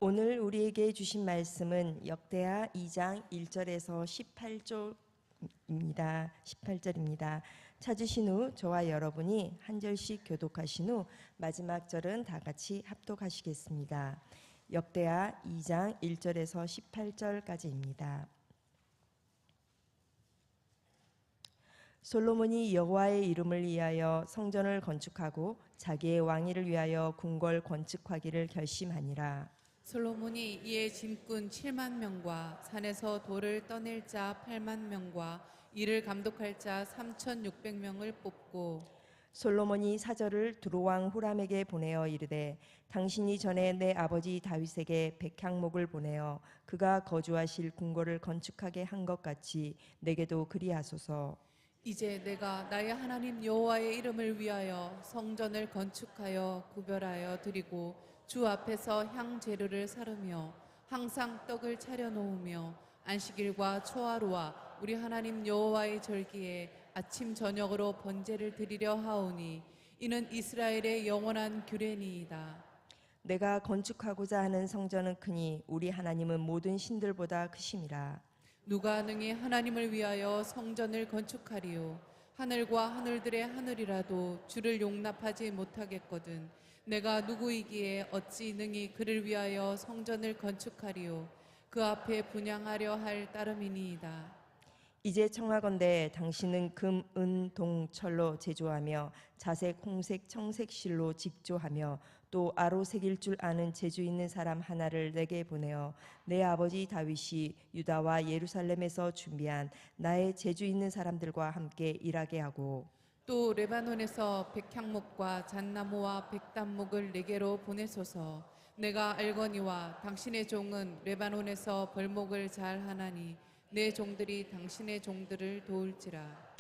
오늘 우리에게 주신 말씀은 역대하 2장 1절에서 18절입니다. 찾으신 후 저와 여러분이 한 절씩 교독하신 후 마지막 절은 다 같이 합독하시겠습니다. 역대하 2장 1절에서 18절까지입니다. 솔로몬이 여호와의 이름을 위하여 성전을 건축하고 자기의 왕위를 위하여 궁궐 건축하기를 결심하니라. 솔로몬이 이에 짐꾼 7만 명과 산에서 돌을 떠낼 자 8만 명과 이를 감독할 자 3,600명을 뽑고 솔로몬이 사절을 두로왕 후람에게 보내어 이르되 당신이 전에 내 아버지 다윗에게 백향목을 보내어 그가 거주하실 궁궐을 건축하게 한 것 같이 내게도 그리하소서. 이제 내가 나의 하나님 여호와의 이름을 위하여 성전을 건축하여 구별하여 드리고 주 앞에서 향 재료를 사르며 항상 떡을 차려 놓으며 안식일과 초하루와 우리 하나님 여호와의 절기에 아침 저녁으로 번제를 드리려 하오니 이는 이스라엘의 영원한 규례니이다. 내가 건축하고자 하는 성전은 크니 우리 하나님은 모든 신들보다 크심이라. 누가 능히 하나님을 위하여 성전을 건축하리요? 하늘과 하늘들의 하늘이라도 주를 용납하지 못하겠거든. 내가 누구이기에 어찌 능히 그를 위하여 성전을 건축하리요? 그 앞에 분향하려 할 따름이니이다. 이제 청하건대 당신은 금, 은, 동, 철로 제조하며 자색, 홍색, 청색 실로 직조하며 또 아로 새길 줄 아는 재주 있는 사람 하나를 내게 보내어 내 아버지 다윗이 유다와 예루살렘에서 준비한 나의 재주 있는 사람들과 함께 일하게 하고 또 레바논에서 백향목과 잣나무와 백단목을 내게로 보내소서. 내가 알거니와 당신의 종은 레바논에서 벌목을 잘 하나니 내 종들이 당신의 종들을 도울지라.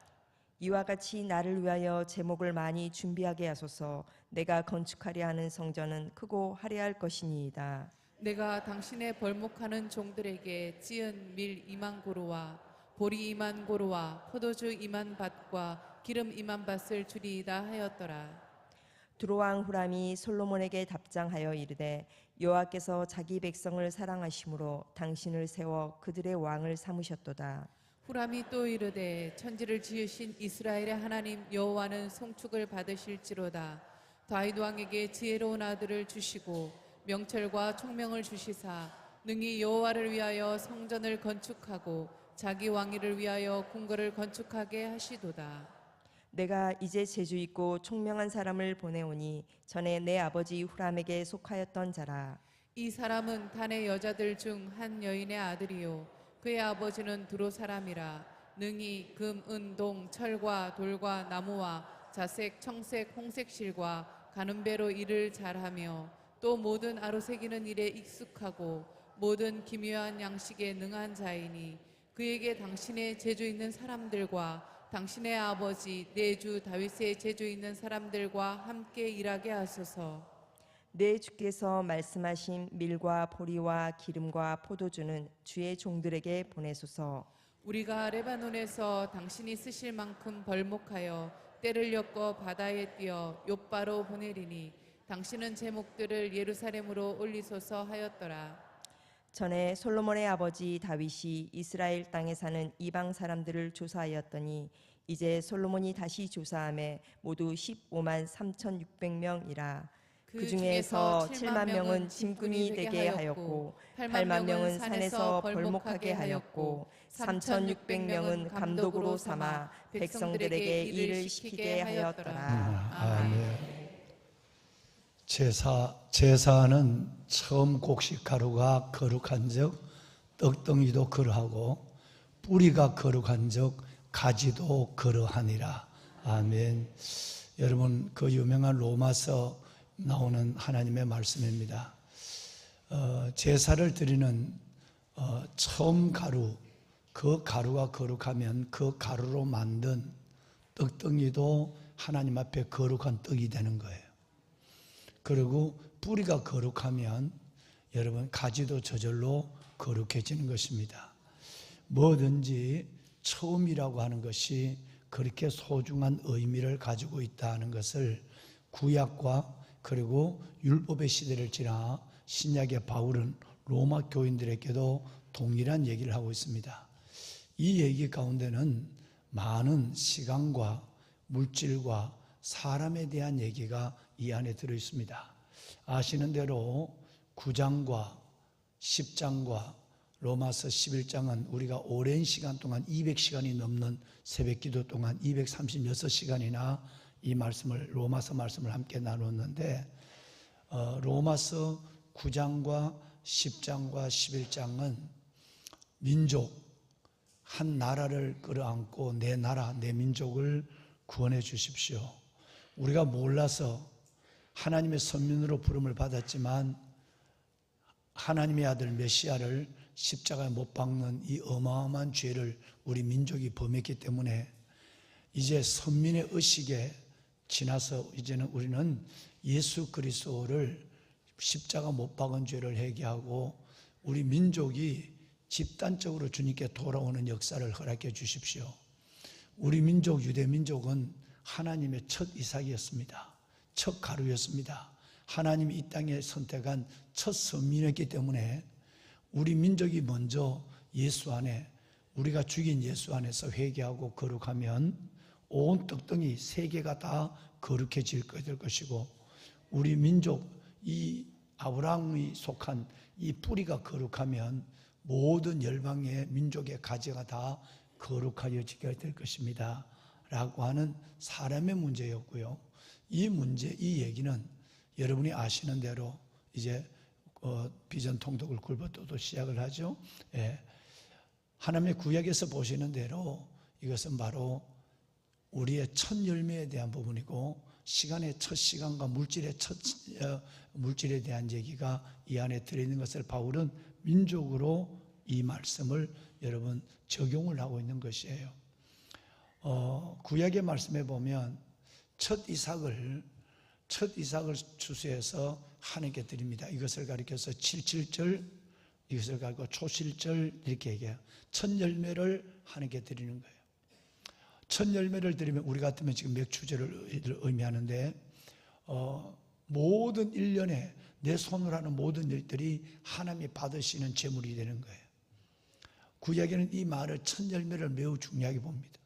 이와 같이 나를 위하여 제목을 많이 준비하게 하소서. 내가 건축하려 하는 성전은 크고 화려할 것이니이다. 내가 당신의 벌목하는 종들에게 찌은 밀 2만 고루와 보리 2만 고루와 포도주 2만 밭과 기름 2만 밭을 주리이다 하였더라. 두로왕 후람이 솔로몬에게 답장하여 이르되 여호와께서 자기 백성을 사랑하심으로 당신을 세워 그들의 왕을 삼으셨도다. 후람이 또 이르되 천지를 지으신 이스라엘의 하나님 여호와는 송축을 받으실지로다. 다윗 왕에게 지혜로운 아들을 주시고 명철과 총명을 주시사 능히 여호와를 위하여 성전을 건축하고 자기 왕위를 위하여 궁궐을 건축하게 하시도다. 내가 이제 재주 있고 총명한 사람을 보내오니 전에 내 아버지 후람에게 속하였던 자라. 이 사람은 단의 여자들 중 한 여인의 아들이요 그의 아버지는 두로 사람이라. 능히 금, 은, 동, 철과 돌과 나무와 자색, 청색, 홍색 실과 가는 배로 일을 잘하며 또 모든 아로새기는 일에 익숙하고 모든 기묘한 양식에 능한 자이니 그에게 당신의 재주 있는 사람들과 당신의 아버지 내 주 다윗의 재주 있는 사람들과 함께 일하게 하소서. 내 주께서 말씀하신 밀과 보리와 기름과 포도주는 주의 종들에게 보내소서. 우리가 레바논에서 당신이 쓰실 만큼 벌목하여 때를 엮어 바다에 띄어 욥바로 보내리니 당신은 제목들을 예루살렘으로 올리소서 하였더라. 전에 솔로몬의 아버지 다윗이 이스라엘 땅에 사는 이방 사람들을 조사하였더니 이제 솔로몬이 다시 조사함에 모두 15만 3,600명이라. 그 중에서 7만 명은 짐꾼이 되게 하였고 8만 명은 산에서 벌목하게 하였고 3,600명은 감독으로 삼아 백성들에게 일을 시키게 하였더라. 아멘. 제사는 처음 곡식 가루가 거룩한 적 떡덩이도 그러하고 뿌리가 거룩한 적 가지도 그러하니라. 아멘. 여러분, 그 유명한 로마서 나오는 하나님의 말씀입니다. 제사를 드리는 처음 가루, 그 가루가 거룩하면 그 가루로 만든 떡덩이도 하나님 앞에 거룩한 떡이 되는 거예요. 그리고 뿌리가 거룩하면 여러분 가지도 저절로 거룩해지는 것입니다. 뭐든지 처음이라고 하는 것이 그렇게 소중한 의미를 가지고 있다는 것을 구약과 그리고 율법의 시대를 지나 신약의 바울은 로마 교인들에게도 동일한 얘기를 하고 있습니다. 이 얘기 가운데는 많은 시간과 물질과 사람에 대한 얘기가 이 안에 들어 있습니다. 아시는 대로 9장과 10장과 로마서 11장은 우리가 오랜 시간 동안 200시간이 넘는 새벽기도 동안 236시간이나 이 말씀을 로마서 말씀을 함께 나눴는데 로마서 9장과 10장과 11장은 민족 한 나라를 끌어안고 내 나라 내 민족을 구원해 주십시오. 우리가 몰라서 하나님의 선민으로 부름을 받았지만 하나님의 아들 메시아를 십자가에 못 박는 이 어마어마한 죄를 우리 민족이 범했기 때문에 이제 선민의 의식에 지나서 이제는 우리는 예수 그리스도를 십자가 못 박은 죄를 회개하고 우리 민족이 집단적으로 주님께 돌아오는 역사를 허락해 주십시오. 우리 민족 유대 민족은 하나님의 첫 이삭이었습니다. 첫 가루였습니다. 하나님이 이 땅에 선택한 첫 선민이었기 때문에 우리 민족이 먼저 예수 안에 우리가 죽인 예수 안에서 회개하고 거룩하면 온 떡덩이 세계가 다 거룩해질 것이고 우리 민족 이 아브라함이 속한 이 뿌리가 거룩하면 모든 열방의 민족의 가지가 다 거룩하여지게 될 것입니다 라고 하는 사람의 문제였고요. 이 문제, 이 얘기는 여러분이 아시는 대로 이제 비전 통독을 굴벗도 시작을 하죠. 하나님의 구약에서 보시는 대로 이것은 바로 우리의 첫 열매에 대한 부분이고 시간의 첫 시간과 물질의 첫 물질에 대한 얘기가 이 안에 들어있는 것을 바울은 민족으로 이 말씀을 여러분 적용을 하고 있는 것이에요. 구약의 말씀에 보면 첫 이삭을 추수해서 하나님께 드립니다. 이것을 가리켜서 77절, 이것을 가리켜 초실절 이렇게 얘기해요. 첫 열매를 하나님께 드리는 거예요. 첫 열매를 드리면 우리 같으면 지금 맥추제를 의미하는데 모든 1년에 내 손으로 하는 모든 일들이 하나님이 받으시는 제물이 되는 거예요. 구약에는 이 말을 첫 열매를 매우 중요하게 봅니다.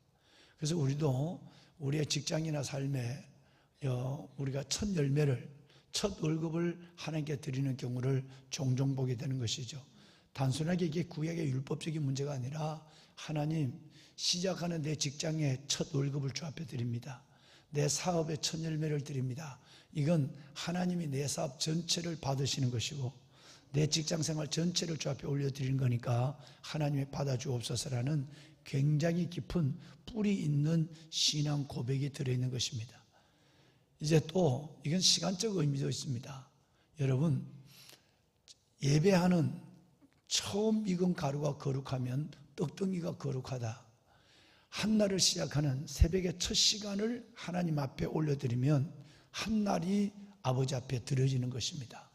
그래서 우리도 우리의 직장이나 삶에 우리가 첫 열매를 첫 월급을 하나님께 드리는 경우를 종종 보게 되는 것이죠. 단순하게 이게 구약의 율법적인 문제가 아니라 하나님 시작하는 내 직장의 첫 월급을 주 앞에 드립니다. 내 사업의 첫 열매를 드립니다. 이건 하나님이 내 사업 전체를 받으시는 것이고 내 직장생활 전체를 주 앞에 올려드리는 거니까 하나님이 받아주옵소서라는 굉장히 깊은 뿌리 있는 신앙 고백이 들어있는 것입니다. 이제 또 이건 시간적 의미도 있습니다. 여러분 예배하는 처음 익은 가루가 거룩하면 떡덩이가 거룩하다. 한날을 시작하는 새벽의 첫 시간을 하나님 앞에 올려드리면 한날이 아버지 앞에 드려지는 것입니다.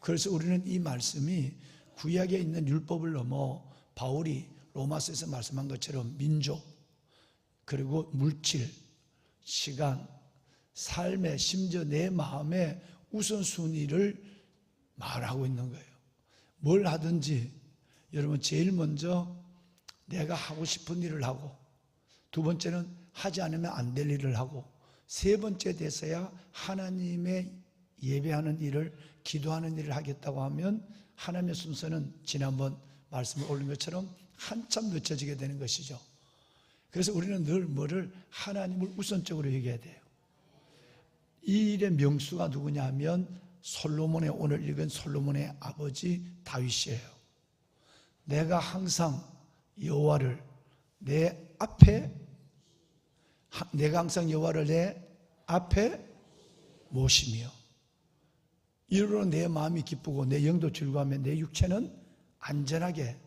그래서 우리는 이 말씀이 구약에 있는 율법을 넘어 바울이 로마서에서 말씀한 것처럼 민족 그리고 물질, 시간, 삶의 심지어 내 마음의 우선순위를 말하고 있는 거예요. 뭘 하든지 여러분 제일 먼저 내가 하고 싶은 일을 하고 두 번째는 하지 않으면 안 될 일을 하고 세 번째 돼서야 하나님의 예배하는 일을 기도하는 일을 하겠다고 하면 하나님의 순서는 지난번 말씀을 올린 것처럼 한참 늦춰지게 되는 것이죠. 그래서 우리는 늘 뭐를 하나님을 우선적으로 얘기해야 돼요. 이 일의 명수가 누구냐 하면 솔로몬의 오늘 읽은 솔로몬의 아버지 다윗이에요. 내가 항상 여호와를 내 앞에 모시며 이로써 내 마음이 기쁘고 내 영도 즐거워하며 내 육체는 안전하게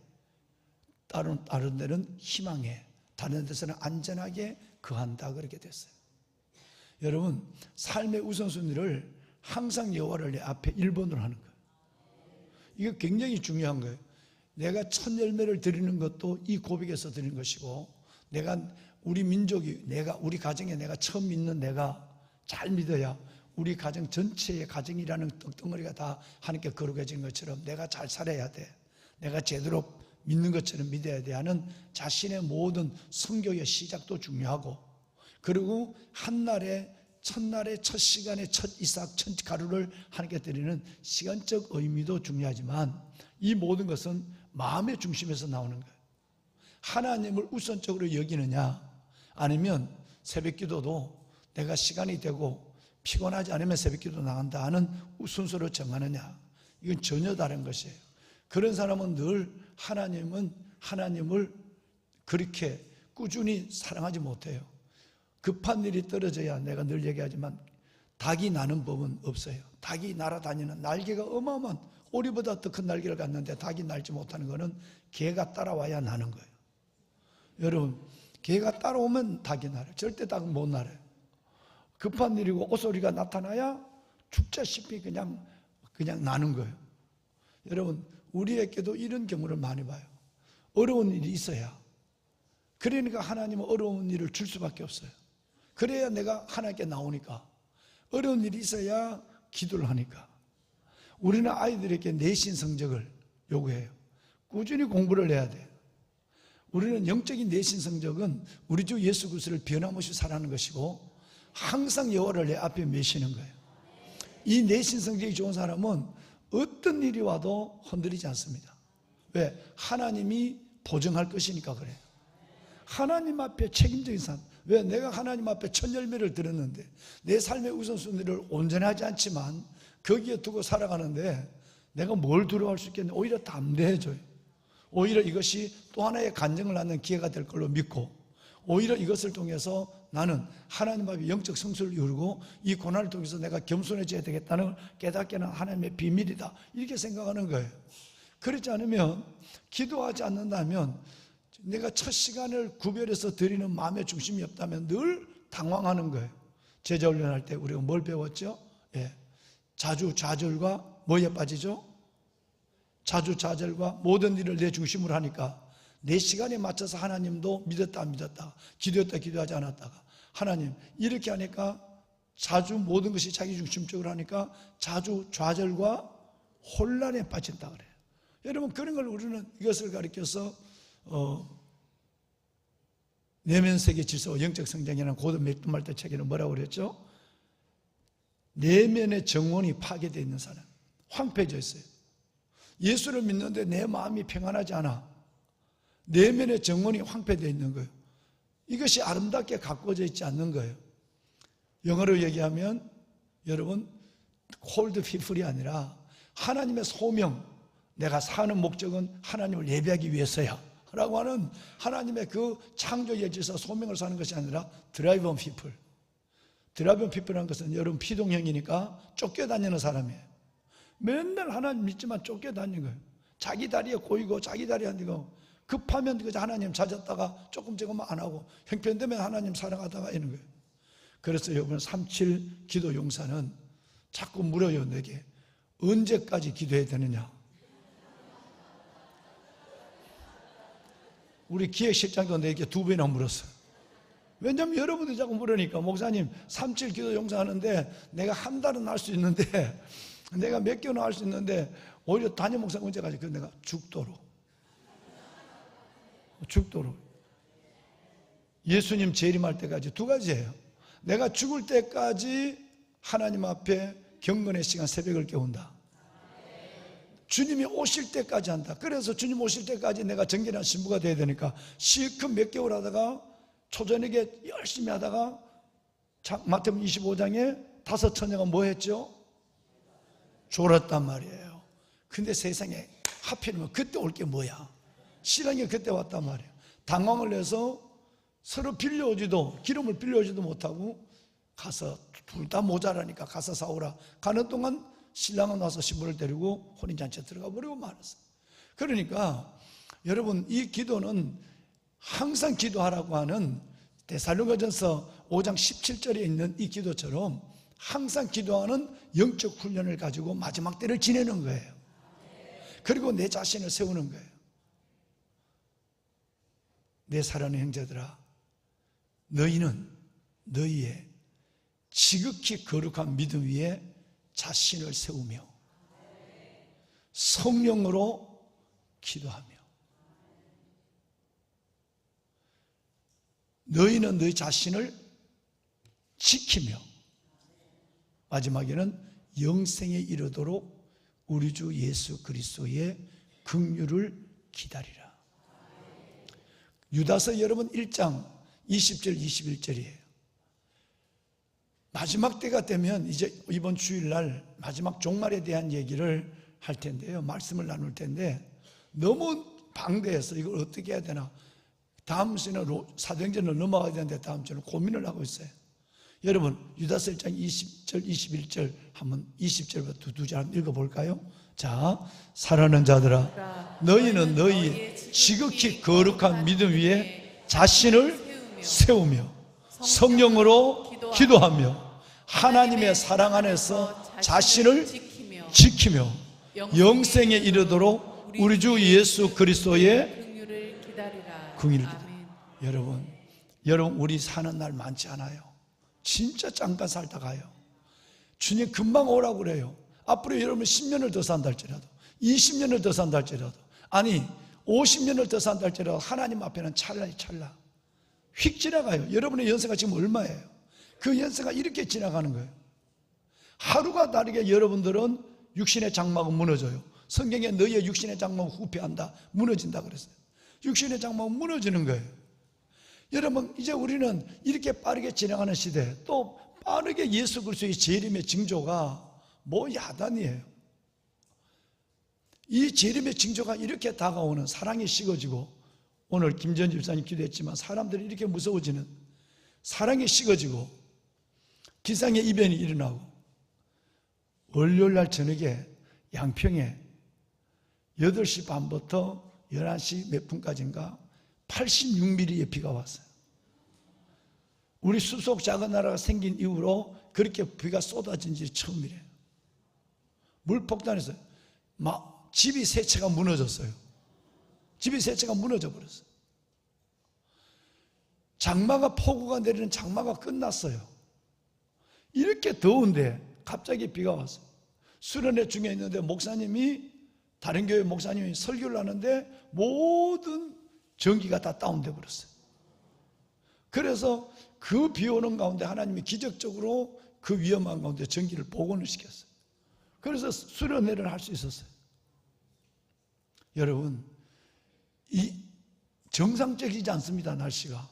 다른 데는 희망해 다른 데서는 안전하게 거한다 그렇게 됐어요. 여러분 삶의 우선순위를 항상 여호와를 내 앞에 1번으로 하는 거예요. 이거 굉장히 중요한 거예요. 내가 첫 열매를 드리는 것도 이 고백에서 드리는 것이고 내가 우리 민족이 우리 가정에 내가 처음 믿는 내가 잘 믿어야 우리 가정 전체의 가정이라는 떡덩어리가 다 하나님께 거룩해진 것처럼 내가 잘 살아야 돼, 내가 제대로 믿는 것처럼 믿어야 돼 하는 자신의 모든 성교의 시작도 중요하고, 그리고 한날에 첫날의 첫 시간에 첫 이삭, 첫 가루를 하나님께 드리는 시간적 의미도 중요하지만, 이 모든 것은 마음의 중심에서 나오는 거예요. 하나님을 우선적으로 여기느냐, 아니면 새벽 기도도 내가 시간이 되고 피곤하지 않으면 새벽 기도 나간다 하는 순서로 정하느냐, 이건 전혀 다른 것이에요. 그런 사람은 늘 하나님을 그렇게 꾸준히 사랑하지 못해요. 급한 일이 떨어져야, 내가 늘 얘기하지만 닭이 나는 법은 없어요. 닭이 날아다니는 날개가 어마어마한, 오리보다 더 큰 날개를 갖는데 닭이 날지 못하는 것은 개가 따라와야 나는 거예요. 여러분, 개가 따라오면 닭이 날아요. 절대 닭은 못 날아요. 급한 일이고 오소리가 나타나야 죽자시피 그냥 나는 거예요. 여러분, 우리에게도 이런 경우를 많이 봐요. 어려운 일이 있어야, 그러니까 하나님은 어려운 일을 줄 수밖에 없어요. 그래야 내가 하나님께 나오니까. 어려운 일이 있어야 기도를 하니까. 우리는 아이들에게 내신 성적을 요구해요. 꾸준히 공부를 해야 돼요. 우리는 영적인 내신 성적은 우리 주 예수 그리스도를 변함없이 살아가는 것이고, 항상 여호와를 내 앞에 메시는 거예요. 이 내신 성적이 좋은 사람은 어떤 일이 와도 흔들리지 않습니다. 왜? 하나님이 보증할 것이니까 그래요. 하나님 앞에 책임적인 삶. 왜? 내가 하나님 앞에 첫 열매를 들었는데 내 삶의 우선순위를 온전하지 않지만 거기에 두고 살아가는데 내가 뭘 두려워할 수 있겠냐? 오히려 담대해져요. 오히려 이것이 또 하나의 간증을 낳는 기회가 될 걸로 믿고, 오히려 이것을 통해서 나는 하나님 앞에 영적 성수를 이루고 이 고난을 통해서 내가 겸손해져야 되겠다는 걸 깨닫게 하는 하나님의 비밀이다, 이렇게 생각하는 거예요. 그렇지 않으면, 기도하지 않는다면, 내가 첫 시간을 구별해서 드리는 마음의 중심이 없다면 늘 당황하는 거예요. 제자 훈련할 때 우리가 뭘 배웠죠? 예. 자주좌절과 뭐에 빠지죠? 자주좌절과 모든 일을 내 중심으로 하니까 내 시간에 맞춰서 하나님도 믿었다 안 믿었다, 기도했다 기도하지 않았다가, 하나님 이렇게 하니까 자주 모든 것이 자기 중심적으로 하니까 자주좌절과 혼란에 빠진다 그래요. 여러분, 그런 걸 우리는 이것을 가리켜서 내면 세계 질서 영적 성장이라는 고등 맥도말대 책에는 뭐라고 그랬죠? 내면의 정원이 파괴되어 있는 사람, 황폐해져 있어요. 예수를 믿는데 내 마음이 평안하지 않아. 내면의 정원이 황폐되어 있는 거예요. 이것이 아름답게 가꾸어져 있지 않는 거예요. 영어로 얘기하면 여러분, cold people이 아니라 하나님의 소명, 내가 사는 목적은 하나님을 예배하기 위해서야 라고 하는 하나님의 그 창조의 질서, 소명을 사는 것이 아니라 드라이브 온 피플. 드라이브 온 피플이라는 것은 여러분 피동형이니까 쫓겨다니는 사람이에요. 맨날 하나님 믿지만 쫓겨다니는 거예요. 자기 다리에 고이고 자기 다리에 앉고, 급하면 그저 하나님 찾았다가 조금 안 하고, 형편되면 하나님 사랑하다가 이런 거예요. 그래서 여러분, 3.7 기도 용사는 자꾸 물어요, 내게. 언제까지 기도해야 되느냐? 우리 기획실장도 내게 2번이나 물었어요. 왜냐하면 여러분들이 자꾸 물으니까, 목사님 3.7 기도 용사 하는데 내가 한 달은 할 수 있는데, 내가 몇 개월은 할 수 있는데, 오히려 담임 목사 언제까지? 그 내가 죽도록 예수님 재림할 때까지 2가지예요. 내가 죽을 때까지 하나님 앞에 경건의 시간, 새벽을 깨운다. 주님이 오실 때까지 한다. 그래서 주님 오실 때까지 내가 정결한 신부가 돼야 되니까 실컷 몇 개월 하다가 초저녁에 열심히 하다가 마태복음 25장에 5 처녀가 뭐 했죠? 졸았단 말이에요. 근데 세상에 하필이면 그때 올 게 뭐야? 신랑이 그때 왔단 말이에요. 당황을 해서 서로 빌려오지도, 기름을 빌려오지도 못하고 가서, 둘 다 모자라니까 가서 사오라. 가는 동안 신랑은 와서 신부를 데리고 혼인잔치에 들어가 버리고 말았어요. 그러니까 여러분, 이 기도는 항상 기도하라고 하는 데살로니가전서 5장 17절에 있는 이 기도처럼 항상 기도하는 영적 훈련을 가지고 마지막 때를 지내는 거예요. 그리고 내 자신을 세우는 거예요. 내 사랑하는 형제들아, 너희는 너희의 지극히 거룩한 믿음 위에 자신을 세우며 성령으로 기도하며 너희는 너희 자신을 지키며 마지막에는 영생에 이르도록 우리 주 예수 그리스도의 긍휼을 기다리라. 유다서 여러분 1장 20절 21절이에요. 마지막 때가 되면 이제 이번 주일날 마지막 종말에 대한 얘기를 할 텐데요, 말씀을 나눌 텐데 너무 방대해서 이걸 어떻게 해야 되나, 다음 주에는 사도행전으로 넘어가야 되는데 다음 주에는 고민을 하고 있어요. 여러분 유다서 1장 20절 21절 한번 20절부터 두 절 한번 읽어볼까요? 자, 사랑하는 자들아, 너희는 너희의 지극히 거룩한 믿음 위에 자신을 세우며 성령으로 기도하며 하나님의 사랑 안에서 자신을 지키며 영생에 이르도록 우리 주 예수 그리스도의 긍휼을 기다리라. 긍휼을 아멘. 여러분 우리 사는 날 많지 않아요. 진짜 잠깐 살다 가요. 주님 금방 오라고 그래요. 앞으로 여러분 10년을 더 산다 할지라도 20년을 더 산다 할지라도 아니 50년을 더 산다 할지라도 하나님 앞에는 찰나 휙 지나가요. 여러분의 연세가 지금 얼마예요? 그 연세가 이렇게 지나가는 거예요. 하루가 다르게 여러분들은 육신의 장막은 무너져요. 성경에 너희의 육신의 장막은 후패한다, 무너진다 그랬어요. 육신의 장막은 무너지는 거예요. 여러분 이제 우리는 이렇게 빠르게 지나가는 시대, 또 빠르게 예수 그리스도의 재림의 징조가 뭐 야단이에요. 이 재림의 징조가 이렇게 다가오는, 사랑이 식어지고, 오늘 김전 집사님 기도했지만 사람들이 이렇게 무서워지는, 사랑이 식어지고 기상의 이변이 일어나고, 월요일날 저녁에 양평에 8시 반부터 11시 몇 분까지인가 86mm의 비가 왔어요. 우리 수속 작은 나라가 생긴 이후로 그렇게 비가 쏟아진 지 처음이래요. 물폭탄에서 막 집이 세 채가 무너졌어요. 집이 세 채가 무너져 버렸어요. 장마가, 폭우가 내리는 장마가 끝났어요. 이렇게 더운데 갑자기 비가 왔어요. 수련회 중에 있는데 목사님이, 다른 교회 목사님이 설교를 하는데 모든 전기가 다 다운돼 버렸어요. 그래서 그 비 오는 가운데 하나님이 기적적으로 그 위험한 가운데 전기를 복원을 시켰어요. 그래서 수련회를 할 수 있었어요. 여러분, 이 정상적이지 않습니다. 날씨가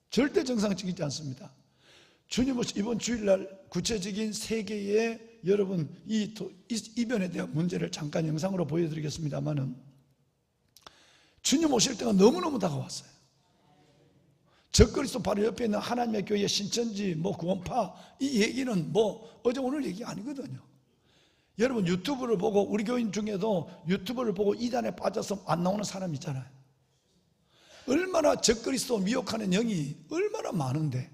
절대 정상적이지 않습니다. 주님은 이번 주일날 구체적인 세계의 여러분 이 이변에 대한 문제를 잠깐 영상으로 보여드리겠습니다만은, 주님 오실 때가 너무너무 다가왔어요. 적그리스도 바로 옆에 있는 하나님의 교회 신천지 뭐 구원파, 이 얘기는 뭐 어제 오늘 얘기 아니거든요. 여러분 유튜브를 보고, 우리 교인 중에도 유튜브를 보고 이단에 빠져서 안 나오는 사람 있잖아요. 얼마나 적그리스도 미혹하는 영이 얼마나 많은데,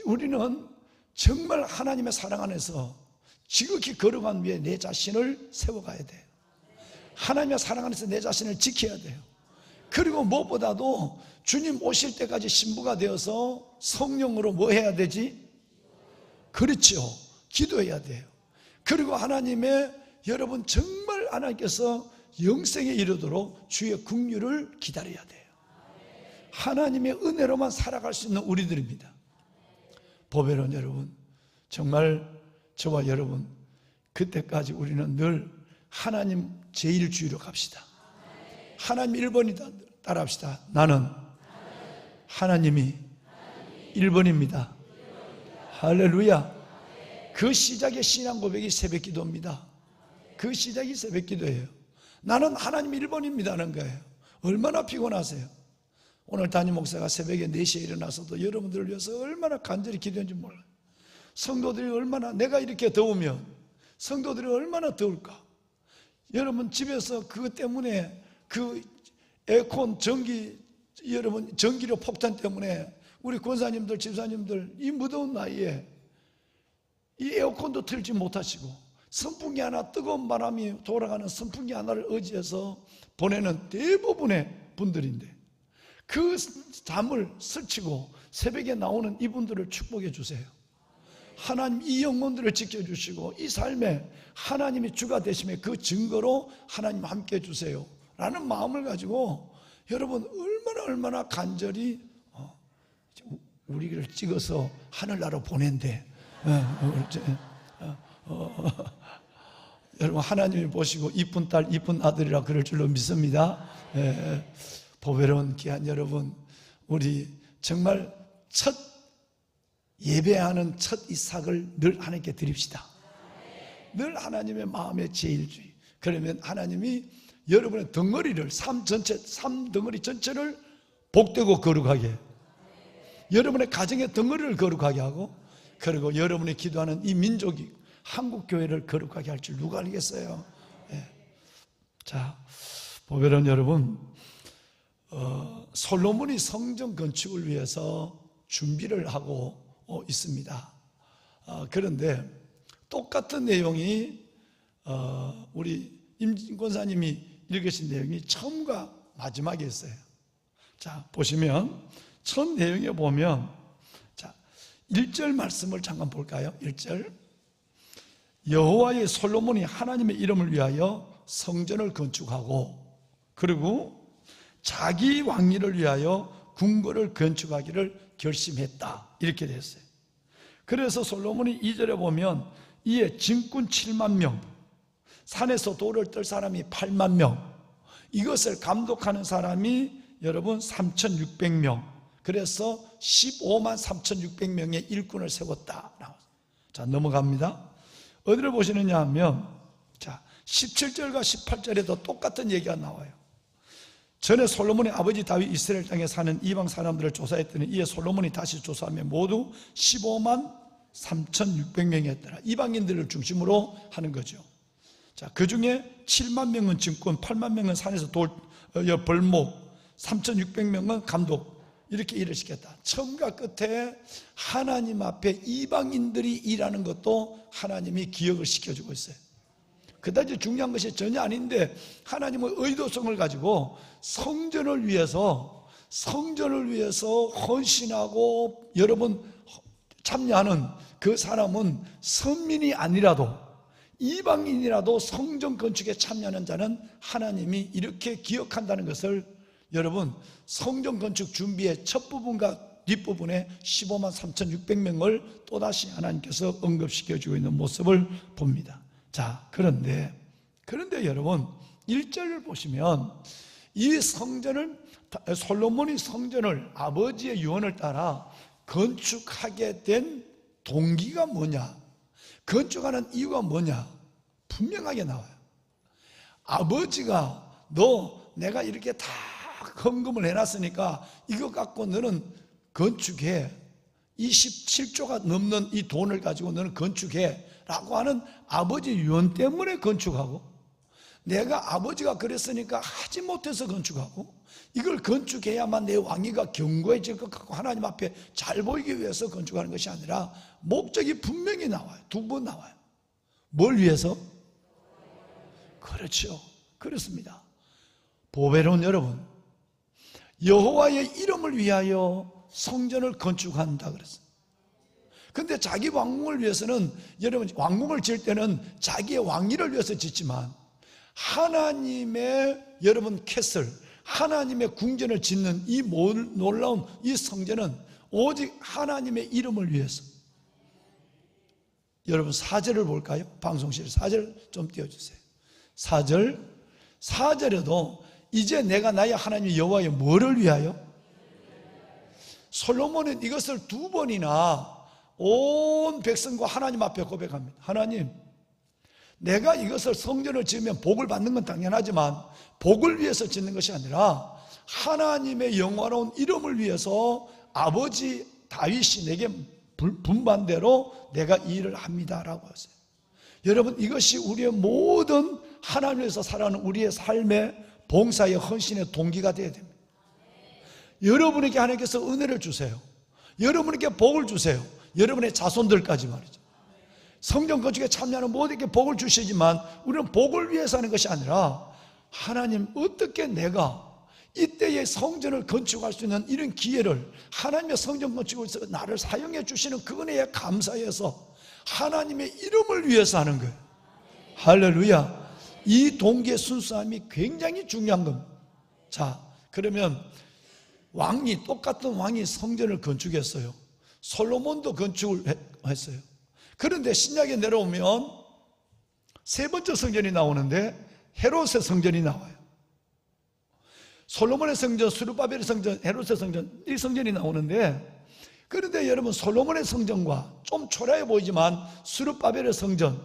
우리는 정말 하나님의 사랑 안에서 지극히 거룩한 위에 내 자신을 세워가야 돼요. 하나님의 사랑 안에서 내 자신을 지켜야 돼요. 그리고 무엇보다도 주님 오실 때까지 신부가 되어서 성령으로 뭐 해야 되지? 그렇죠, 기도해야 돼요. 그리고 하나님의, 여러분 정말 하나님께서 영생에 이르도록 주의 긍휼을 기다려야 돼요. 하나님의 은혜로만 살아갈 수 있는 우리들입니다. 보배로운 여러분, 정말 저와 여러분 그때까지 우리는 늘 하나님 제1주의로 갑시다. 하나님 1번이다 따라합시다. 나는 하나님이 1번입니다. 할렐루야. 그 시작의 신앙 고백이 새벽기도입니다. 그 시작이 새벽기도예요. 나는 하나님 1번입니다는 거예요. 얼마나 피곤하세요? 오늘 담임 목사가 새벽에 4시에 일어나서도 여러분들을 위해서 얼마나 간절히 기도했는지 몰라요. 성도들이 얼마나, 내가 이렇게 더우면 성도들이 얼마나 더울까. 여러분 집에서 그것 때문에, 그 에어컨 전기, 여러분 전기료 폭탄 때문에 우리 권사님들, 집사님들 이 무더운 나이에 이 에어컨도 틀지 못하시고 선풍기 하나, 뜨거운 바람이 돌아가는 선풍기 하나를 의지해서 보내는 대부분의 분들인데, 그 잠을 설치고 새벽에 나오는 이분들을 축복해 주세요. 하나님 이 영혼들을 지켜주시고 이 삶에 하나님이 주가 되심의 그 증거로 하나님 함께 해주세요 라는 마음을 가지고 여러분 얼마나 간절히 우리를 찍어서 하늘나라로 보낸대. 여러분 하나님이 보시고 이쁜 딸 이쁜 아들이라 그럴 줄로 믿습니다. 보배로운 귀한 여러분, 우리 정말 첫 예배하는 첫 이삭을 늘 하나님께 드립시다. 늘 하나님의 마음의 제일주의. 그러면 하나님이 여러분의 덩어리를 삶 덩어리 전체를 복되고 거룩하게, 여러분의 가정의 덩어리를 거룩하게 하고, 그리고 여러분이 기도하는 이 민족이 한국 교회를 거룩하게 할 줄 누가 알겠어요? 자, 보배로운 여러분, 솔로몬이 성전 건축을 위해서 준비를 하고 있습니다. 그런데 똑같은 내용이 우리 임 권사님이 읽으신 내용이 처음과 마지막에 있어요. 자, 보시면 첫 내용에 보면, 자, 1절 말씀을 잠깐 볼까요? 1절. 여호와의 솔로몬이 하나님의 이름을 위하여 성전을 건축하고, 그리고 자기 왕위를 위하여 궁궐을 건축하기를 결심했다, 이렇게 됐어요. 그래서 솔로몬이 2절에 보면 이에 진군 7만 명, 산에서 돌을 뜰 사람이 8만 명, 이것을 감독하는 사람이 여러분 3,600명, 그래서 15만 3,600명의 일꾼을 세웠다. 자, 넘어갑니다. 어디를 보시느냐 하면, 자, 17절과 18절에도 똑같은 얘기가 나와요. 전에 솔로몬의 아버지 다윗 이스라엘 땅에 사는 이방 사람들을 조사했더니 이에 솔로몬이 다시 조사하면 모두 15만 3,600명이었더라. 이방인들을 중심으로 하는 거죠. 자, 그 중에 7만 명은 진군, 8만 명은 산에서 벌목, 3,600명은 감독, 이렇게 일을 시켰다. 처음과 끝에 하나님 앞에 이방인들이 일하는 것도 하나님이 기억을 시켜주고 있어요. 그다지 중요한 것이 전혀 아닌데 하나님의 의도성을 가지고 성전을 위해서 헌신하고 여러분 참여하는 그 사람은 선민이 아니라도 이방인이라도 성전 건축에 참여하는 자는 하나님이 이렇게 기억한다는 것을, 여러분 성전 건축 준비의 첫 부분과 뒷부분에 15만 3,600명을 또다시 하나님께서 언급시켜주고 있는 모습을 봅니다. 자, 그런데 여러분 1절을 보시면 이 성전을, 솔로몬이 성전을 아버지의 유언을 따라 건축하게 된 동기가 뭐냐, 건축하는 이유가 뭐냐, 분명하게 나와요. 아버지가 내가 이렇게 다 헌금을 해놨으니까 이거 갖고 너는 건축해, 27조가 넘는 이 돈을 가지고 너는 건축해 라고 하는 아버지 유언 때문에 건축하고, 내가 아버지가 그랬으니까 하지 못해서 건축하고, 이걸 건축해야만 내 왕위가 견고해질 것 같고 하나님 앞에 잘 보이기 위해서 건축하는 것이 아니라 목적이 분명히 나와요. 두 번 나와요. 뭘 위해서? 그렇죠, 그렇습니다. 보배로운 여러분, 여호와의 이름을 위하여 성전을 건축한다 그랬어요. 근데 자기 왕궁을 위해서는, 여러분 왕궁을 지을 때는 자기의 왕위를 위해서 짓지만 하나님의 여러분 캐슬, 하나님의 궁전을 짓는 이 놀라운 이 성전은 오직 하나님의 이름을 위해서. 여러분 4절을 볼까요? 방송실 4절 좀 띄워주세요. 4절에도 이제 내가 나의 하나님 여호와의 뭐를 위하여? 솔로몬은 이것을 2번이나 온 백성과 하나님 앞에 고백합니다. 하나님, 내가 이것을 성전을 지으면 복을 받는 건 당연하지만 복을 위해서 짓는 것이 아니라 하나님의 영화로운 이름을 위해서 아버지 다윗이 내게 분반대로 내가 이 일을 합니다라고 하세요. 여러분 이것이 우리의 모든 하나님을 위해서 살아가는 우리의 삶의 봉사의 헌신의 동기가 되어야 됩니다. 여러분에게 하나님께서 은혜를 주세요. 여러분에게 복을 주세요. 여러분의 자손들까지 말이죠. 성전 건축에 참여하는 모두에게 복을 주시지만 우리는 복을 위해서 하는 것이 아니라 하나님, 어떻게 내가 이때의 성전을 건축할 수 있는 이런 기회를 하나님의 성전 건축에서 나를 사용해 주시는 그 은혜에 감사해서 하나님의 이름을 위해서 하는 거예요. 할렐루야. 이 동기의 순수함이 굉장히 중요한 겁니다. 자, 그러면 똑같은 왕이 성전을 건축했어요. 솔로몬도 건축을 했어요. 그런데 신약에 내려오면 세 번째 성전이 나오는데 헤롯의 성전이 나와요. 솔로몬의 성전, 스룹바벨의 성전, 헤롯의 성전, 이 성전이 나오는데, 그런데 여러분 솔로몬의 성전과 좀 초라해 보이지만 스룹바벨의 성전,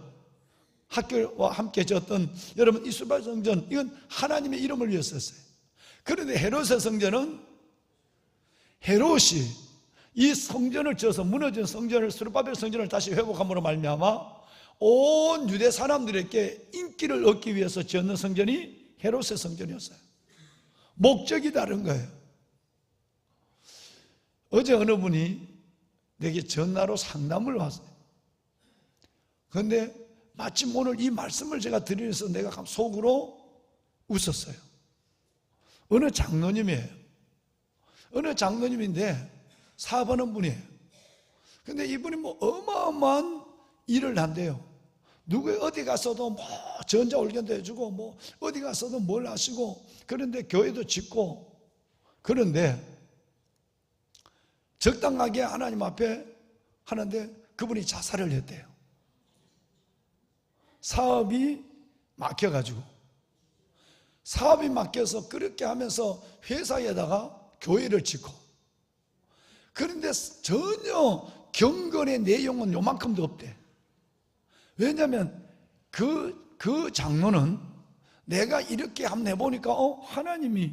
학교와 함께 지었던 여러분 이 스룹바벨 성전, 이건 하나님의 이름을 위해서 했어요. 그런데 헤롯의 성전은 헤롯이 이 성전을 지어서 무너진 성전을, 스룹바벨 성전을 다시 회복함으로 말미암아 온 유대 사람들에게 인기를 얻기 위해서 지었는 성전이 헤롯의 성전이었어요. 목적이 다른 거예요. 어제 어느 분이 내게 전화로 상담을 왔어요. 그런데 마침 오늘 이 말씀을 제가 드리면서 내가 속으로 웃었어요. 어느 장로님이에요. 어느 장로님인데 사업하는 분이에요. 근데 이분이 뭐 어마어마한 일을 한대요. 누구 어디 가서도 뭐 전자올견도 해주고 뭐 어디 가서도 뭘 하시고, 그런데 교회도 짓고, 그런데 적당하게 하나님 앞에 하는데 그분이 자살을 했대요. 사업이 막혀가지고, 사업이 막혀서 그렇게 하면서 회사에다가 교회를 짓고, 그런데 전혀 경건의 내용은 요만큼도 없대. 왜냐하면 그 장로는 내가 이렇게 한번 해보니까 하나님이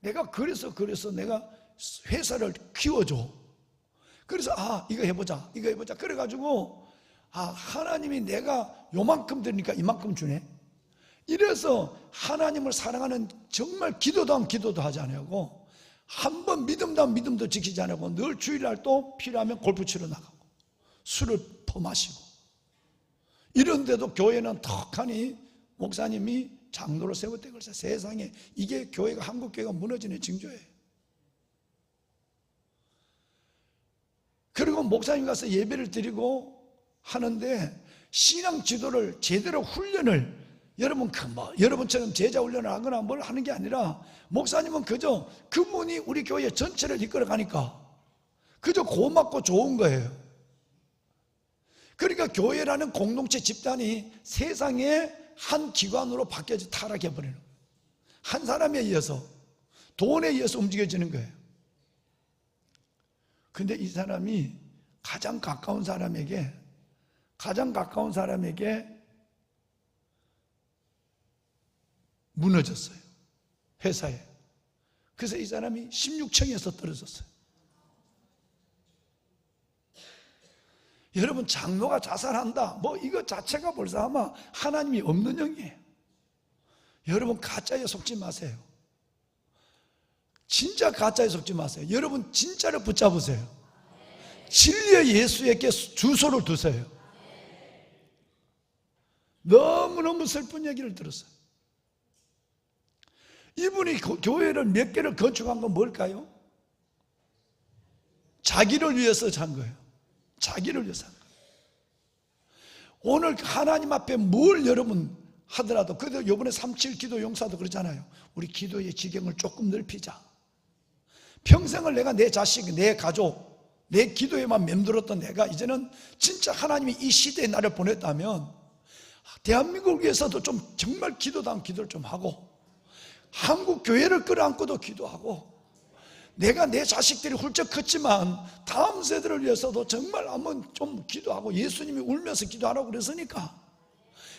내가 그래서 내가 회사를 키워줘. 그래서 이거 해보자 그래가지고 하나님이 내가 요만큼 드리니까 이만큼 주네. 이래서 하나님을 사랑하는, 정말 기도도 하지 않냐고, 한 번 믿음도 믿음도 지키지 않고 늘 주일날 또 필요하면 골프 치러 나가고 술을 퍼마시고, 이런데도 교회는 턱하니 목사님이 장로로 세웠대. 그래서 세상에 이게 교회가, 한국 교회가 무너지는 징조예요. 그리고 목사님 가서 예배를 드리고 하는데 신앙 지도를 제대로 훈련을, 여러분처럼 제자 훈련을 하거나 뭘 하는 게 아니라, 목사님은 그저 그분이 우리 교회 전체를 이끌어 가니까 그저 고맙고 좋은 거예요. 그러니까 교회라는 공동체 집단이 세상의 한 기관으로 바뀌어져 타락해버리는 거예요. 한 사람에 의해서, 돈에 의해서 움직여지는 거예요. 근데 이 사람이 가장 가까운 사람에게 무너졌어요. 회사에. 그래서 이 사람이 16층에서 떨어졌어요. 여러분, 장로가 자살한다, 뭐 이거 자체가 벌써 아마 하나님이 없는 영이에요. 여러분, 가짜에 속지 마세요. 진짜 가짜에 속지 마세요. 여러분, 진짜를 붙잡으세요. 진리의 예수에게 주소를 두세요. 너무너무 슬픈 얘기를 들었어요. 이분이 교회를 몇 개를 건축한 건 뭘까요? 자기를 위해서 산 거예요. 자기를 위해서 산 거예요. 오늘 하나님 앞에 뭘 여러분 하더라도, 그래도 이번에 3.7 기도 용사도 그러잖아요. 우리 기도의 지경을 조금 넓히자. 평생을 내가 내 자식, 내 가족, 내 기도에만 맴돌았던 내가 이제는 진짜 하나님이 이 시대에 나를 보냈다면 대한민국을 위해서도 좀 정말 기도다운 기도를 좀 하고, 한국 교회를 끌어안고도 기도하고, 내가 내 자식들이 훌쩍 컸지만 다음 세대를 위해서도 정말 한번 좀 기도하고, 예수님이 울면서 기도하라고 그랬으니까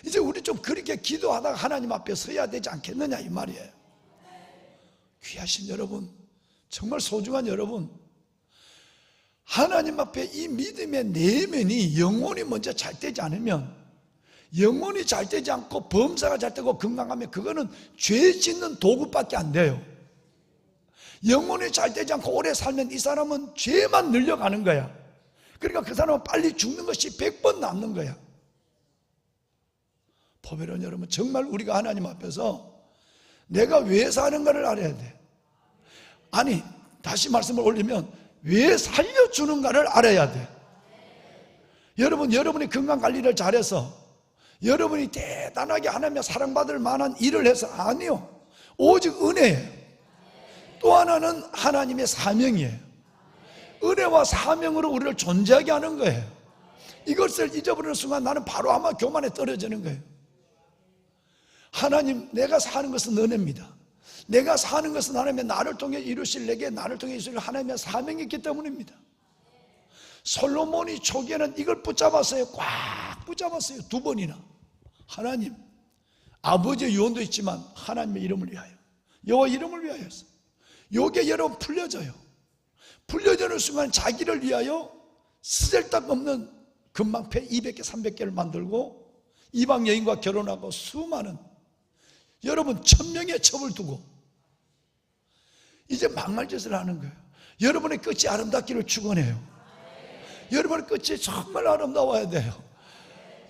이제 우리 좀 그렇게 기도하다가 하나님 앞에 서야 되지 않겠느냐 이 말이에요. 귀하신 여러분, 정말 소중한 여러분, 하나님 앞에 이 믿음의 내면이 영혼이 먼저 잘 되지 않으면, 영혼이 잘 되지 않고 범사가 잘 되고 건강하면 그거는 죄 짓는 도구밖에 안 돼요. 영혼이 잘 되지 않고 오래 살면 이 사람은 죄만 늘려가는 거야. 그러니까 그 사람은 빨리 죽는 것이 100번 남는 거야. 보배로운 여러분, 정말 우리가 하나님 앞에서 내가 왜 사는가를 알아야 돼. 아니, 다시 말씀을 올리면 왜 살려주는가를 알아야 돼. 여러분, 여러분이 건강관리를 잘해서 여러분이 대단하게 하나님의 사랑받을 만한 일을 해서 아니요, 오직 은혜예요. 또 하나는 하나님의 사명이에요. 은혜와 사명으로 우리를 존재하게 하는 거예요. 이것을 잊어버리는 순간 나는 바로 아마 교만에 떨어지는 거예요. 하나님, 내가 사는 것은 은혜입니다. 내가 사는 것은 하나님의 나를 통해 이루실, 내게 나를 통해 이루실 하나님의 사명이 있기 때문입니다. 솔로몬이 초기에는 이걸 붙잡았어요. 꽉 붙잡았어요. 2번이나. 하나님, 아버지의 유언도 있지만 하나님의 이름을 위하여, 여호와 이름을 위하여서. 요게 여러분 풀려져요. 풀려지는 순간 자기를 위하여 쓰잘데없는 금방패 200개 300개를 만들고 이방 여인과 결혼하고 수많은, 여러분 1000명의 첩을 두고 이제 망할 짓을 하는 거예요. 여러분의 끝이 아름답기를 축원해요. 여러분의 끝이 정말 아름다워야 돼요.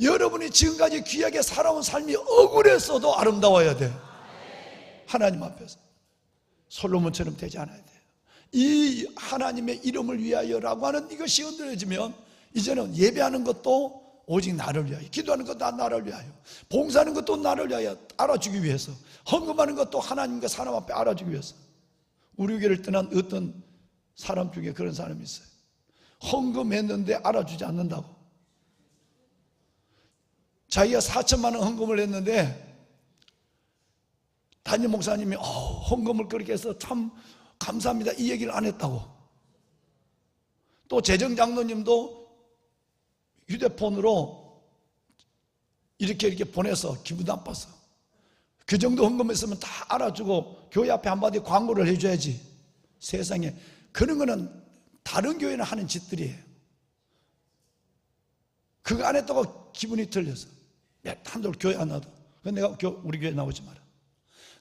여러분이 지금까지 귀하게 살아온 삶이 억울했어도 아름다워야 돼요. 하나님 앞에서 솔로몬처럼 되지 않아야 돼요. 이 하나님의 이름을 위하여라고 하는 이것이 흔들어지면 이제는 예배하는 것도 오직 나를 위하여, 기도하는 것도 나를 위하여, 봉사하는 것도 나를 위하여 알아주기 위해서, 헌금하는 것도 하나님과 사람 앞에 알아주기 위해서. 우리 교회를 떠난 어떤 사람 중에 그런 사람이 있어요. 헌금했는데 알아주지 않는다고. 자기가 4천만 원 헌금을 했는데 담임 목사님이 헌금을 그렇게 해서 참 감사합니다, 이 얘기를 안 했다고. 또 재정장로님도 휴대폰으로 이렇게 보내서 기분 나빠서, 그 정도 헌금했으면 다 알아주고 교회 앞에 한마디 광고를 해줘야지. 세상에 그런 거는 다른 교회는 하는 짓들이에요. 그거 안 했다고 기분이 틀려서 한돌 교회 안 나도, 내가 우리 교회 나오지 마라.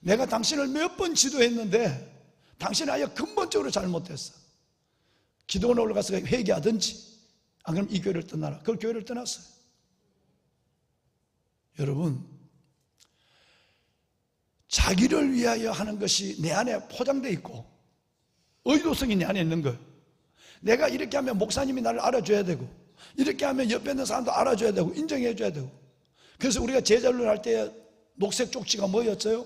내가 당신을 몇 번 지도했는데 당신은 아예 근본적으로 잘못했어. 기도원 올라가서 회개하든지, 안 그러면 이 교회를 떠나라. 그 교회를 떠났어요. 여러분, 자기를 위하여 하는 것이 내 안에 포장되어 있고 의도성이 내 안에 있는 거예요. 내가 이렇게 하면 목사님이 나를 알아줘야 되고, 이렇게 하면 옆에 있는 사람도 알아줘야 되고 인정해 줘야 되고. 그래서 우리가 제자훈련 할 때 녹색 쪽지가 뭐였어요?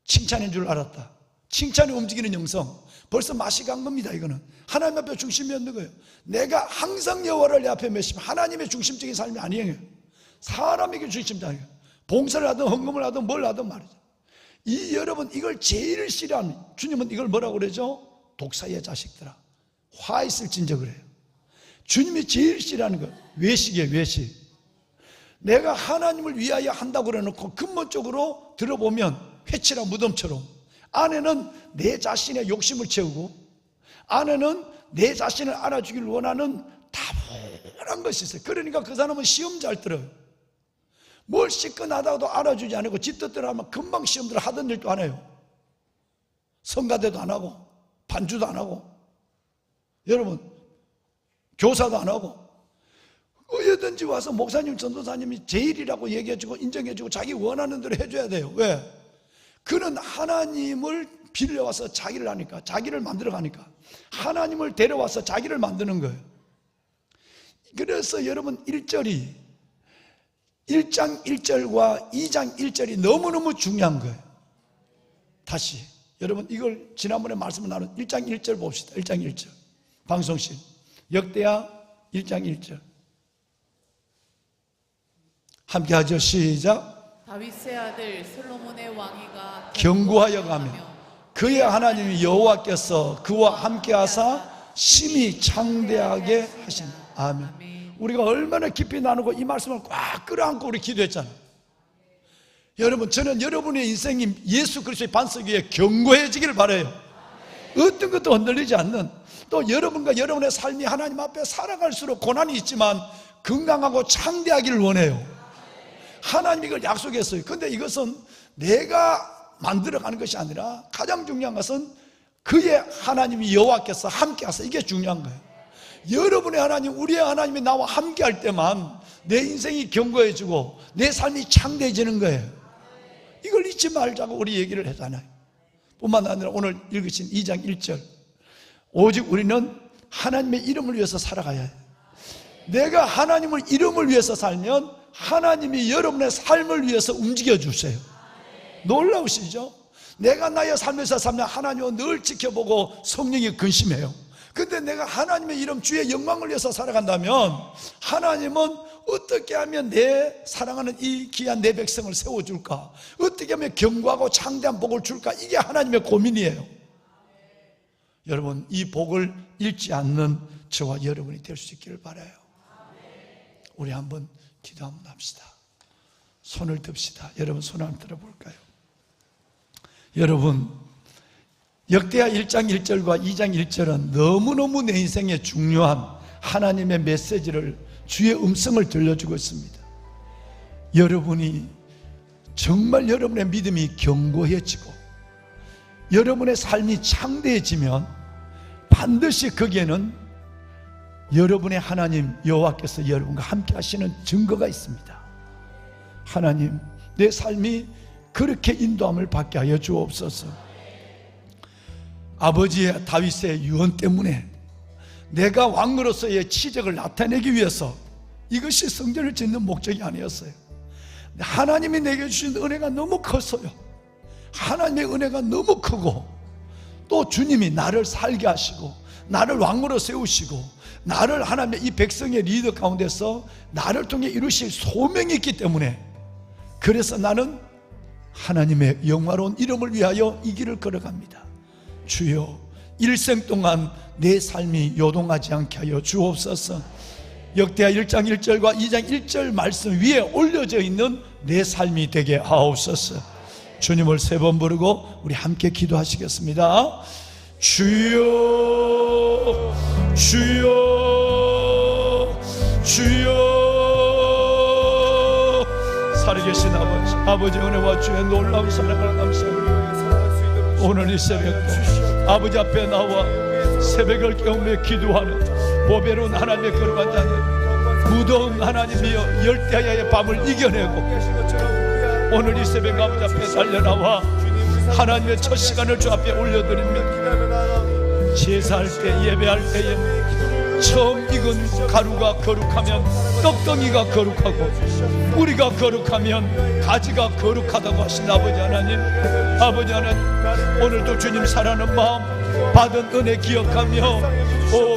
칭찬인 줄 알았다. 칭찬이 움직이는 영성. 벌써 맛이 간 겁니다. 이거는 하나님 앞에 중심이 없는 거예요. 내가 항상 여호와를 내 앞에 메시면 하나님의 중심적인 삶이 아니에요. 사람에게 중심적이에요. 봉사를 하든 헌금을 하든 뭘 하든 말이죠. 여러분, 이걸 제일 싫어하는, 주님은 이걸 뭐라고 그러죠? 독사의 자식들아, 화 있을 진저 그래요. 주님이 제일 싫어하는 거 외식이에요. 외식. 내가 하나님을 위하여 한다고 그래놓고 근본적으로 들어보면 회치라 무덤처럼 안에는 내 자신의 욕심을 채우고, 안에는 내 자신을 알아주길 원하는 다분한 것이 있어요. 그러니까 그 사람은 시험 잘 들어요. 뭘 시큰하다가도 알아주지 않고 지 뜻대로 하면 금방 시험들 하던 일도 안 해요. 성가대도 안 하고 반주도 안 하고, 여러분 교사도 안 하고, 어디든지 와서 목사님 전도사님이 제일이라고 얘기해주고 인정해주고 자기 원하는 대로 해줘야 돼요. 왜? 그는 하나님을 빌려와서 자기를 하니까, 자기를 만들어가니까 하나님을 데려와서 자기를 만드는 거예요. 그래서 여러분 1절이 1장 1절과 2장 1절이 너무너무 중요한 거예요. 다시 여러분 이걸 지난번에 말씀을 나눈 1장 1절 봅시다. 1장 1절 방송실 역대하 1장 1절 함께 하죠. 시작. 다윗의 아들 솔로몬의 왕위가 경고하여 가며 그의 하나님 여호와께서 그와 함께 하사 심히 창대하게 하신다. 아멘. 우리가 얼마나 깊이 나누고 이 말씀을 꽉 끌어안고 우리 기도했잖아요. 여러분, 저는 여러분의 인생이 예수 그리스도의 반석 위에 견고해지기를 바라요. 어떤 것도 흔들리지 않는, 또 여러분과 여러분의 삶이 하나님 앞에 살아갈수록 고난이 있지만 건강하고 창대하기를 원해요. 하나님이 이걸 약속했어요. 근데 이것은 내가 만들어가는 것이 아니라 가장 중요한 것은 그의 하나님이 여호와께서 함께 하사, 이게 중요한 거예요. 여러분의 하나님, 우리의 하나님이 나와 함께 할 때만 내 인생이 견고해지고 내 삶이 창대해지는 거예요. 이걸 잊지 말자고 우리 얘기를 하잖아요. 뿐만 아니라 오늘 읽으신 2장 1절, 오직 우리는 하나님의 이름을 위해서 살아가야 해요. 내가 하나님의 이름을 위해서 살면 하나님이 여러분의 삶을 위해서 움직여 주세요. 놀라우시죠? 내가 나의 삶에서 살면 하나님은 늘 지켜보고 성령이 근심해요. 근데 내가 하나님의 이름 주의 영광을 위해서 살아간다면 하나님은 어떻게 하면 내 사랑하는 이 귀한 내 백성을 세워줄까? 어떻게 하면 견고하고 창대한 복을 줄까? 이게 하나님의 고민이에요. 여러분, 이 복을 잃지 않는 저와 여러분이 될 수 있기를 바라요. 우리 한번 기도 한번 합시다. 손을 듭시다. 여러분 손 한번 들어볼까요? 여러분, 역대하 1장 1절과 2장 1절은 너무너무 내 인생에 중요한 하나님의 메시지를, 주의 음성을 들려주고 있습니다. 여러분이 정말 여러분의 믿음이 견고해지고 여러분의 삶이 창대해지면 반드시 거기에는 여러분의 하나님 여호와께서 여러분과 함께 하시는 증거가 있습니다. 하나님, 내 삶이 그렇게 인도함을 받게 하여 주옵소서. 아버지의 다윗의 유언 때문에 내가 왕으로서의 치적을 나타내기 위해서, 이것이 성전을 짓는 목적이 아니었어요. 하나님이 내게 주신 은혜가 너무 컸어요. 하나님의 은혜가 너무 크고, 또 주님이 나를 살게 하시고 나를 왕으로 세우시고 나를 하나님의 이 백성의 리더 가운데서 나를 통해 이루실 소명이 있기 때문에, 그래서 나는 하나님의 영화로운 이름을 위하여 이 길을 걸어갑니다. 주여, 일생 동안 내 삶이 요동하지 않게 하여 주옵소서. 역대하 1장 1절과 2장 1절 말씀 위에 올려져 있는 내 삶이 되게 하옵소서. 주님을 3번 부르고 우리 함께 기도하시겠습니다. 주여, 주여, 주여. 살아계신 아버지, 아버지 은혜와 주의 놀라운 사랑을 감사합니다. 오늘 이 새벽도 아버지 앞에 나와 새벽을 깨우며 기도하는 보배로운 하나님의 거룩한 자녀, 무더운 하나님이여 열대야의 밤을 이겨내고 오늘 이 새벽 아버지 앞에 달려나와 하나님의 첫 시간을 주 앞에 올려드립니다. 제사할 때, 예배할 때에 처음 익은 가루가 거룩하면 떡덩이가 거룩하고, 뿌리가 거룩하면 가지가 거룩하다고 하신 아버지 하나님, 아버지 하나님, 오늘도 주님 사랑하는 마음, 받은 은혜 기억하며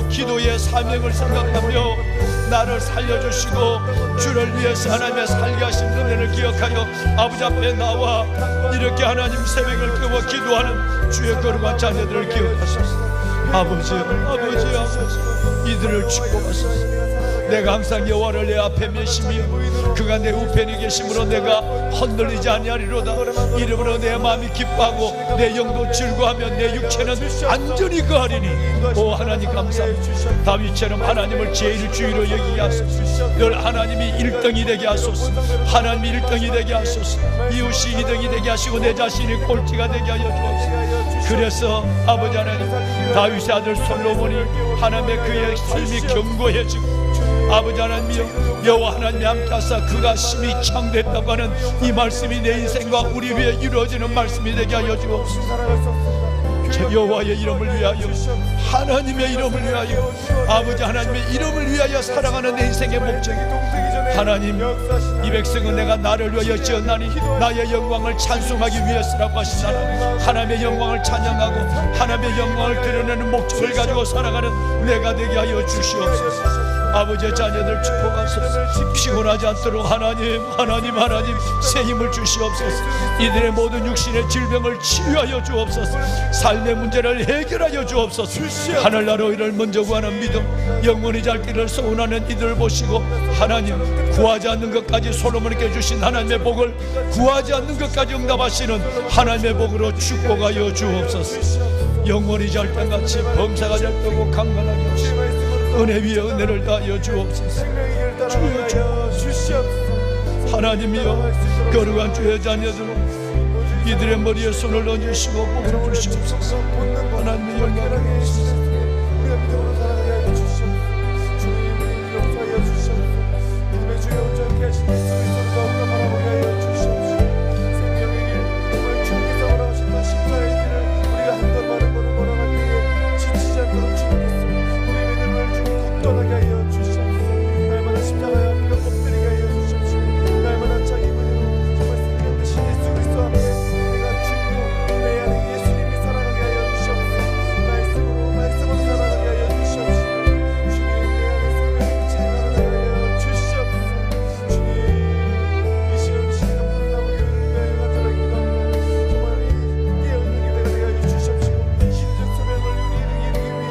기도의 사명을 생각하며 나를 살려주시고 주를 위해서 하나님의 살게 하신 은혜를 기억하여 아버지 앞에 나와 이렇게 하나님 새벽을 깨워 기도하는 주의 거룩한 자녀들을 기억하소서. 아버지, 아버지, 아버지, 이들을 축복하소서. 내가 항상 여호와를 내 앞에 메시며 그가 내 우편에 계심으로 내가 흔들리지 아니하리로다. 이름으로 내 마음이 기뻐하고 내 영도 즐거워하며 내 육체는 안전히 거하리니. 오 하나님 감사합니다. 다윗처럼 하나님을 제일 주위로 여기게 하소서. 늘 하나님이 1등이 되게 하소서. 하나님이 1등이 되게 하소서. 이웃이 2등이 되게 하시고 내 자신이 꼴찌가 되게 하여 주옵소서. 그래서 아버지 하나님, 다윗의 아들 솔로몬이 하나님의 그의 삶이 견고해지고 아버지 하나님이여 여호와 하나님이 함께하사 그가 심히 창대했다고 하는 이 말씀이 내 인생과 우리 위해 이루어지는 말씀이 되게 하여 주옵소서. 여호와의 이름을 위하여, 하나님의 이름을 위하여, 아버지 하나님의 이름을 위하여 살아가는 내 인생의 목적. 하나님, 이 백성은 내가 나를 위하여 지었나니 나의 영광을 찬송하기 위해서라고 하신 하나님의 영광을 찬양하고 하나님의 영광을 드러내는 목적을 가지고 살아가는 내가 되게 하여 주시옵소서. 아버지의 자녀들 축복하소서. 피곤하지 않도록 하나님, 하나님, 하나님 새 힘을 주시옵소서. 이들의 모든 육신의 질병을 치유하여 주옵소서. 삶의 문제를 해결하여 주옵소서. 하늘나라 이를 먼저 구하는 믿음, 영원히 잘 길을 소원하는 이들을 보시고 하나님, 구하지 않는 것까지 솔로몬에게 주신 하나님의 복을 구하지 않는 것까지 응답하시는 하나님의 복으로 축복하여 주옵소서. 영원히 잘 때같이 범사가 잘 되고 강건하게 하시고 은혜 위에 은혜를 다하여 주옵소서. 주여, 하나님이여 거룩한 주의 자녀들 이들의 머리에 손을 얹으시고 복을 주시옵소서. 하나님의 영광을 주시옵소서. 거저요